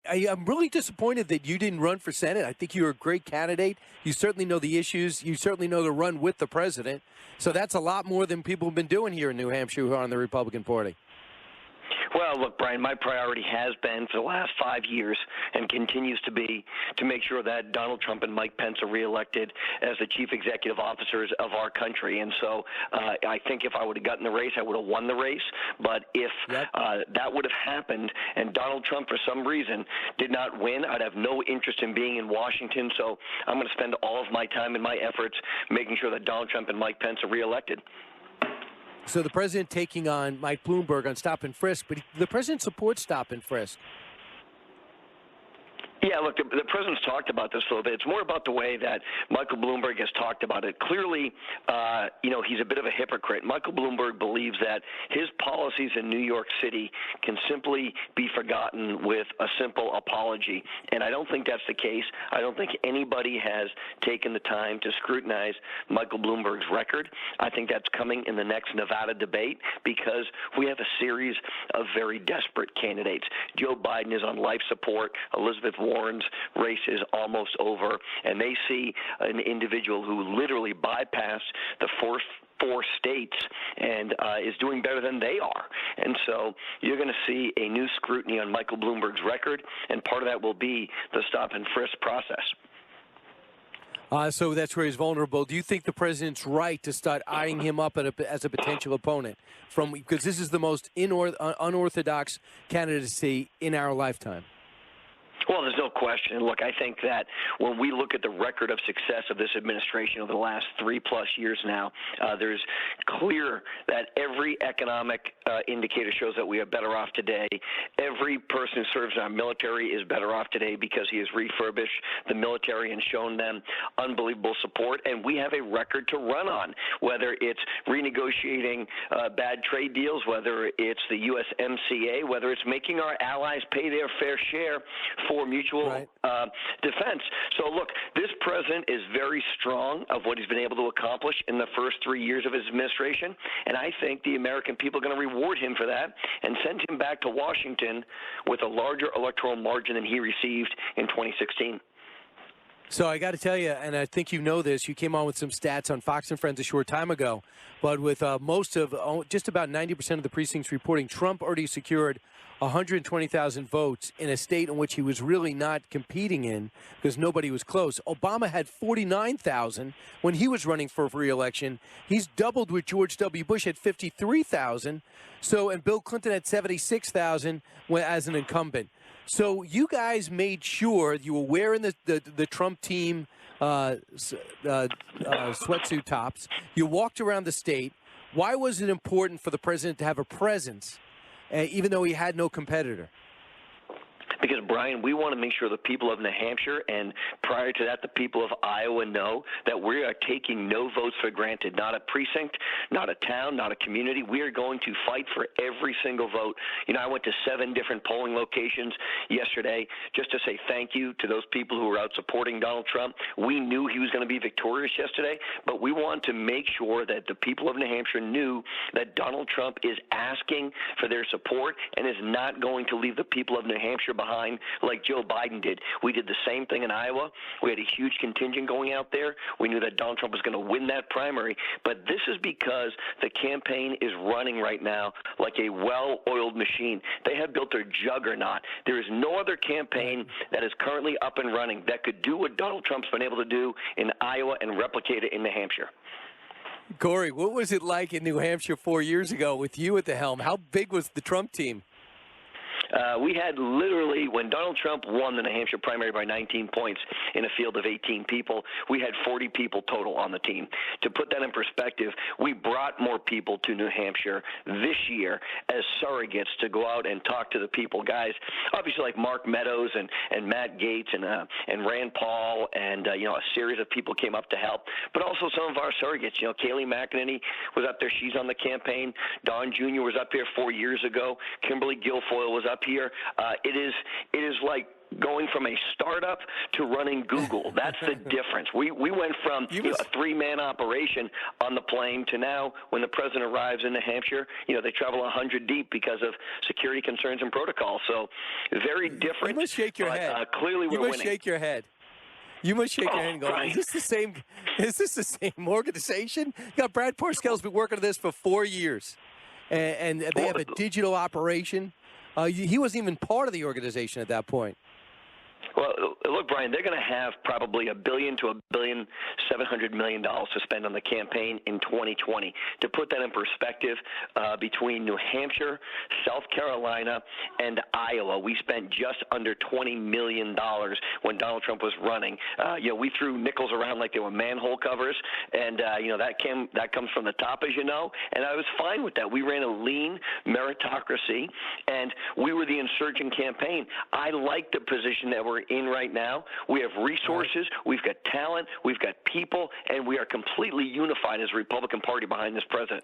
I'm really disappointed that you didn't run for Senate. I think you're a great candidate. You certainly know the issues. You certainly know to run with the president. So that's a lot more than people have been doing here in New Hampshire who are on the Republican Party. Well, look, Brian, my priority has been for the last 5 years and continues to be to make sure that Donald Trump and Mike Pence are reelected as the chief executive officers of our country. And so I think if I would have gotten the race, I would have won the race. But if that would have happened and Donald Trump, for some reason, did not win, I'd have no interest in being in Washington. So I'm going to spend all of my time and my efforts making sure that Donald Trump and Mike Pence are reelected. So the president taking on Mike Bloomberg on stop and frisk, but the president supports stop and frisk. Yeah, look, the president's talked about this a little bit. It's more about the way that Michael Bloomberg has talked about it. Clearly, he's a bit of a hypocrite. Michael Bloomberg believes that his policies in New York City can simply be forgotten with a simple apology. And I don't think that's the case. I don't think anybody has taken the time to scrutinize Michael Bloomberg's record. I think that's coming in the next Nevada debate because we have a series of very desperate candidates. Joe Biden is on life support. Elizabeth Warren's race is almost over, and they see an individual who literally bypassed the first 4 states and is doing better than they are. And so you're going to see a new scrutiny on Michael Bloomberg's record, and part of that will be the stop and frisk process. So that's where he's vulnerable. Do you think the president's right to start eyeing him up as a potential opponent? Because this is the most unorthodox candidacy in our lifetime. Well, there's no question. Look, I think that when we look at the record of success of this administration over the last 3+ years now, there's clear that every economic indicator shows that we are better off today. Every person who serves in our military is better off today because he has refurbished the military and shown them unbelievable support. And we have a record to run on, whether it's renegotiating bad trade deals, whether it's the USMCA, whether it's making our allies pay their fair share for mutual defense. So, look, this president is very strong of what he's been able to accomplish in the first 3 years of his administration, and I think the American people are going to reward him for that and send him back to Washington with a larger electoral margin than he received in 2016. So I got to tell you, and I think you know this, you came on with some stats on Fox and Friends a short time ago, but with just about 90% of the precincts reporting Trump already secured 120,000 votes in a state in which he was really not competing in because nobody was close. Obama had 49,000 when he was running for re-election. He's doubled with George W. Bush at 53,000. So, and Bill Clinton at 76,000 as an incumbent. So you guys made sure you were wearing the Trump team sweatsuit tops. You walked around the state. Why was it important for the president to have a presence, even though he had no competitor? Because, Brian, we want to make sure the people of New Hampshire and prior to that the people of Iowa know that we are taking no votes for granted, not a precinct, not a town, not a community. We are going to fight for every single vote. You know, I went to 7 different polling locations yesterday just to say thank you to those people who were out supporting Donald Trump. We knew he was going to be victorious yesterday, but we want to make sure that the people of New Hampshire knew that Donald Trump is asking for their support and is not going to leave the people of New Hampshire behind like Joe Biden did. We did the same thing in Iowa. We had a huge contingent going out there. We knew that Donald Trump was going to win that primary. But this is because the campaign is running right now like a well-oiled machine. They have built a juggernaut. There is no other campaign that is currently up and running that could do what Donald Trump's been able to do in Iowa and replicate it in New Hampshire. Corey, what was it like in New Hampshire 4 years ago with you at the helm? How big was the Trump team? We had literally, when Donald Trump won the New Hampshire primary by 19 points in a field of 18 people, we had 40 people total on the team. To put that in perspective, we brought more people to New Hampshire this year as surrogates to go out and talk to the people. Guys, obviously like Mark Meadows and Matt Gaetz and Rand Paul and, a series of people came up to help, but also some of our surrogates. You know, Kayleigh McEnany was up there. She's on the campaign. Don Jr. was up here 4 years ago. Kimberly Guilfoyle was up here. It is like going from a startup to running Google. That's the difference. We went from a three-man operation on the plane to now when the president arrives in New Hampshire, they travel 100 deep because of security concerns and protocols. So very different. You must shake your head. Clearly we're winning. You must shake your head. You must shake your head and go, Brian. is this the same organization? You got Brad Parscale's been working on this for 4 years, and they have a digital operation. He wasn't even part of the organization at that point. Well, look, Brian, they're going to have probably $1 billion to $1.7 billion to spend on the campaign in 2020. To put that in perspective, between New Hampshire, South Carolina, and Iowa, we spent just under $20 million when Donald Trump was running. We threw nickels around like they were manhole covers, and that comes from the top, as you know. And I was fine with that. We ran a lean meritocracy, and we were the insurgent campaign. I like the position that we're in right now. We have resources, we've got talent, we've got people, and we are completely unified as a Republican Party behind this president.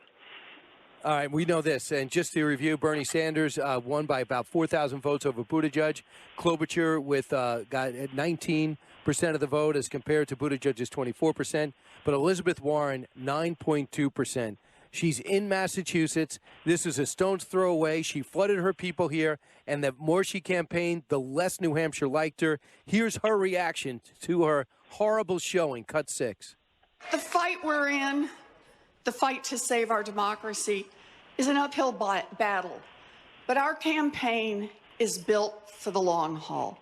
All right, we know this. And just to review, Bernie Sanders won by about 4,000 votes over Buttigieg. Klobuchar got 19% of the vote as compared to Buttigieg's 24%. But Elizabeth Warren, 9.2%. She's in Massachusetts. This is a stone's throw away. She flooded her people here, and the more she campaigned, the less New Hampshire liked her. Here's her reaction to her horrible showing. Cut 6. The fight we're in, the fight to save our democracy, is an uphill battle. But our campaign is built for the long haul.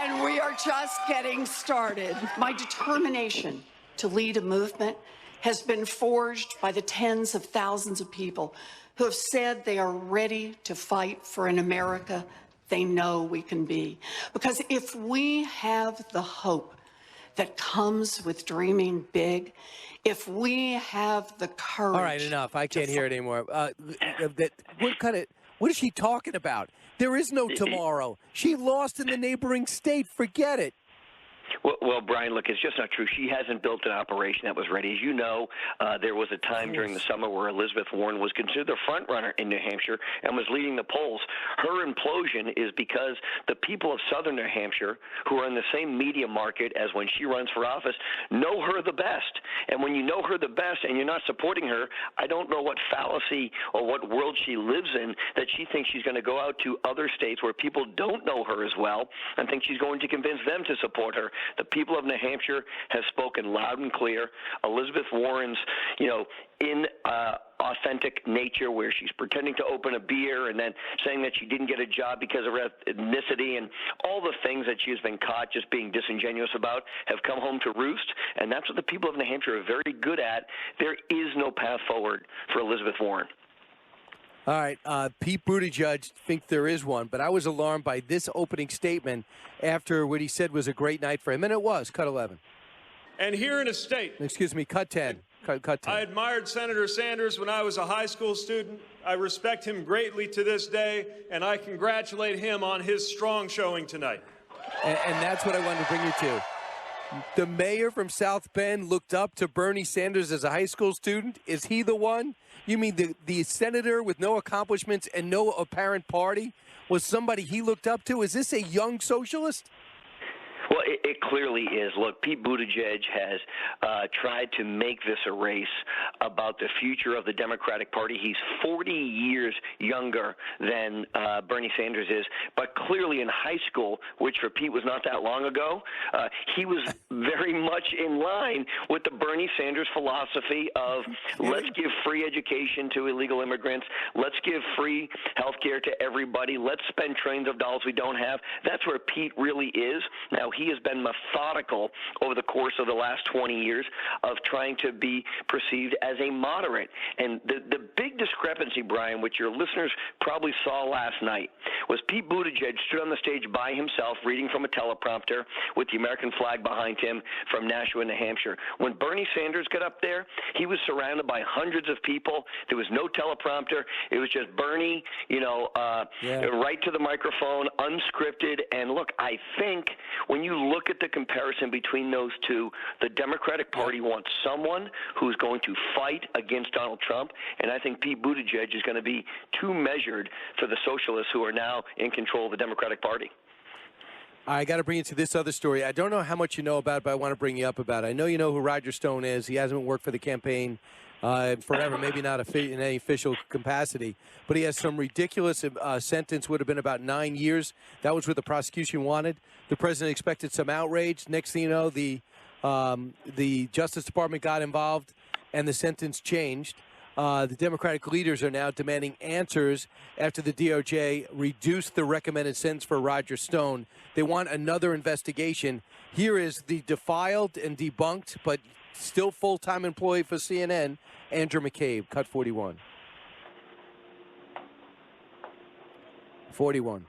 And we are just getting started. My determination to lead a movement has been forged by the tens of thousands of people who have said they are ready to fight for an America they know we can be. Because if we have the hope that comes with dreaming big, if we have the courage... All right, enough. I can't hear it anymore. What is she talking about? There is no tomorrow. She lost in the neighboring state. Forget it. Well, Brian, look, it's just not true. She hasn't built an operation that was ready. As you know, there was a time during the summer where Elizabeth Warren was considered the front runner in New Hampshire and was leading the polls. Her implosion is because the people of southern New Hampshire, who are in the same media market as when she runs for office, know her the best. And when you know her the best and you're not supporting her, I don't know what fallacy or what world she lives in that she thinks she's going to go out to other states where people don't know her as well and think she's going to convince them to support her. The people of New Hampshire have spoken loud and clear. Elizabeth Warren's, authentic nature, where she's pretending to open a beer and then saying that she didn't get a job because of her ethnicity, and all the things that she has been caught just being disingenuous about have come home to roost, and that's what the people of New Hampshire are very good at. There is no path forward for Elizabeth Warren. All right, Pete Buttigieg thinks there is one, but I was alarmed by this opening statement after what he said was a great night for him, and it was. Cut 11. And here in a state. Excuse me, cut 10. Cut 10. I admired Senator Sanders when I was a high school student. I respect him greatly to this day, and I congratulate him on his strong showing tonight. And that's what I wanted to bring you to. The mayor from South Bend looked up to Bernie Sanders as a high school student. Is he the one? You mean the senator with no accomplishments and no apparent party was somebody he looked up to? Is this a young socialist? Well, it clearly is. Look, Pete Buttigieg has tried to make this a race about the future of the Democratic Party. He's 40 years younger than Bernie Sanders is, but clearly in high school, which for Pete was not that long ago, he was very much in line with the Bernie Sanders philosophy of let's give free education to illegal immigrants, let's give free health care to everybody, let's spend trillions of dollars we don't have. That's where Pete really is. Now, he has been methodical over the course of the last 20 years of trying to be perceived as a moderate. And the big discrepancy, Brian, which your listeners probably saw last night, was Pete Buttigieg stood on the stage by himself reading from a teleprompter with the American flag behind him from Nashua, New Hampshire. When Bernie Sanders got up there, he was surrounded by hundreds of people. There was no teleprompter. It was just Bernie, right to the microphone, unscripted. And look, I think when you look at the comparison between those two, the Democratic Party wants someone who's going to fight against Donald Trump, and I think Pete Buttigieg is going to be too measured for the socialists who are now in control of the Democratic Party. I got to bring you to this other story. I don't know how much you know about it, but I want to bring you up about it. I know you know who Roger Stone is. He hasn't worked for the campaign forever, maybe not in any official capacity, but he has some ridiculous sentence, would have been about 9 years. That was what the prosecution wanted. The president expected some outrage. Next thing you know, the Justice Department got involved, and the sentence changed. The Democratic leaders are now demanding answers after the DOJ reduced the recommended sentence for Roger Stone. They want another investigation. Here is the defiled and debunked, but still full-time employee for CNN, Andrew McCabe, cut 41. 41.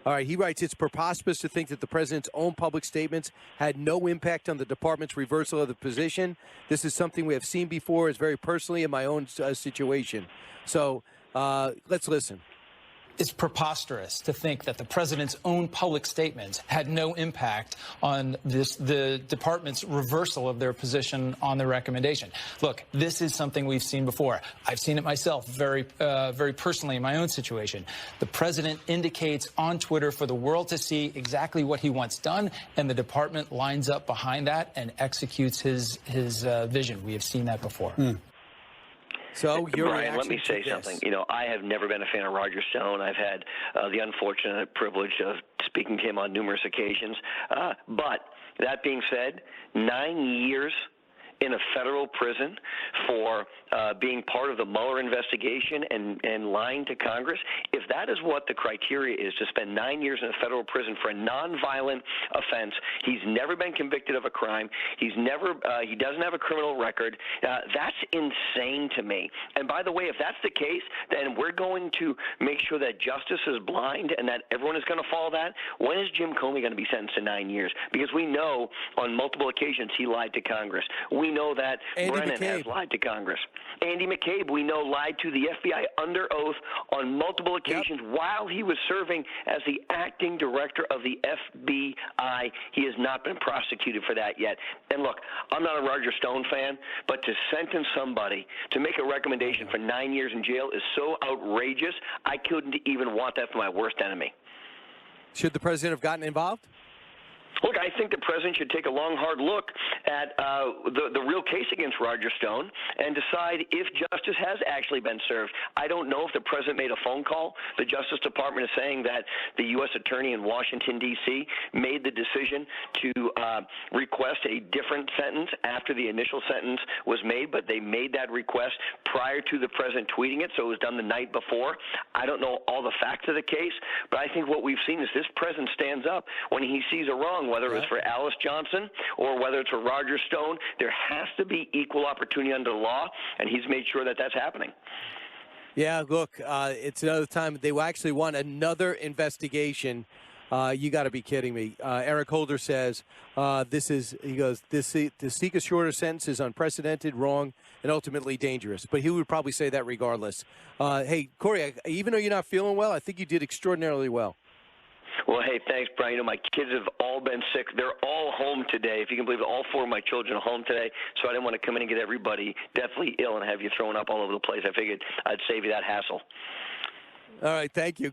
All right, he writes, it's preposterous to think that the president's own public statements had no impact on the department's reversal of the position. This is something we have seen before. It's very personally in my own situation. So let's listen. It's preposterous to think that the president's own public statements had no impact on the department's reversal of their position on the recommendation. Look, this is something we've seen before. I've seen it myself very personally in my own situation. The president indicates on Twitter for the world to see exactly what he wants done, and the department lines up behind that and executes his vision. We have seen that before. So, Brian, let me say something. You know, I have never been a fan of Roger Stone. I've had the unfortunate privilege of speaking to him on numerous occasions. But that being said, 9 years in a federal prison for being part of the Mueller investigation and lying to Congress, if that is what the criteria is, to spend 9 years in a federal prison for a nonviolent offense, he's never been convicted of a crime, he doesn't have a criminal record, that's insane to me. And by the way, if that's the case, then we're going to make sure that justice is blind and that everyone is going to follow that. When is Jim Comey going to be sentenced to 9 years? Because we know on multiple occasions he lied to Congress. We know that Brennan has lied to Congress. Andy McCabe, we know, lied to the FBI under oath on multiple occasions while he was serving as the acting director of the FBI. He has not been prosecuted for that yet. And look, I'm not a Roger Stone fan, but to sentence somebody, to make a recommendation for 9 years in jail is so outrageous, I couldn't even want that for my worst enemy. Should the president have gotten involved? Look, I think the president should take a long, hard look at the real case against Roger Stone and decide if justice has actually been served. I don't know if the president made a phone call. The Justice Department is saying that the U.S. attorney in Washington, D.C. made the decision to request a different sentence after the initial sentence was made, but they made that request prior to the president tweeting it, so it was done the night before. I don't know all the facts of the case, but I think what we've seen is this president stands up when he sees a wrong, whether it's for Alice Johnson or whether it's for Roger Stone. There has to be equal opportunity under the law, and he's made sure that that's happening. Yeah, look, it's another time. They actually want another investigation. You got to be kidding me. Eric Holder says to seek a shorter sentence is unprecedented, wrong, and ultimately dangerous. But he would probably say that regardless. Hey, Corey, even though you're not feeling well, I think you did extraordinarily well. Well, hey, thanks, Brian. You know, my kids have all been sick. They're all home today. If you can believe it, all four of my children are home today. So I didn't want to come in and get everybody deathly ill and have you thrown up all over the place. I figured I'd save you that hassle. All right, thank you.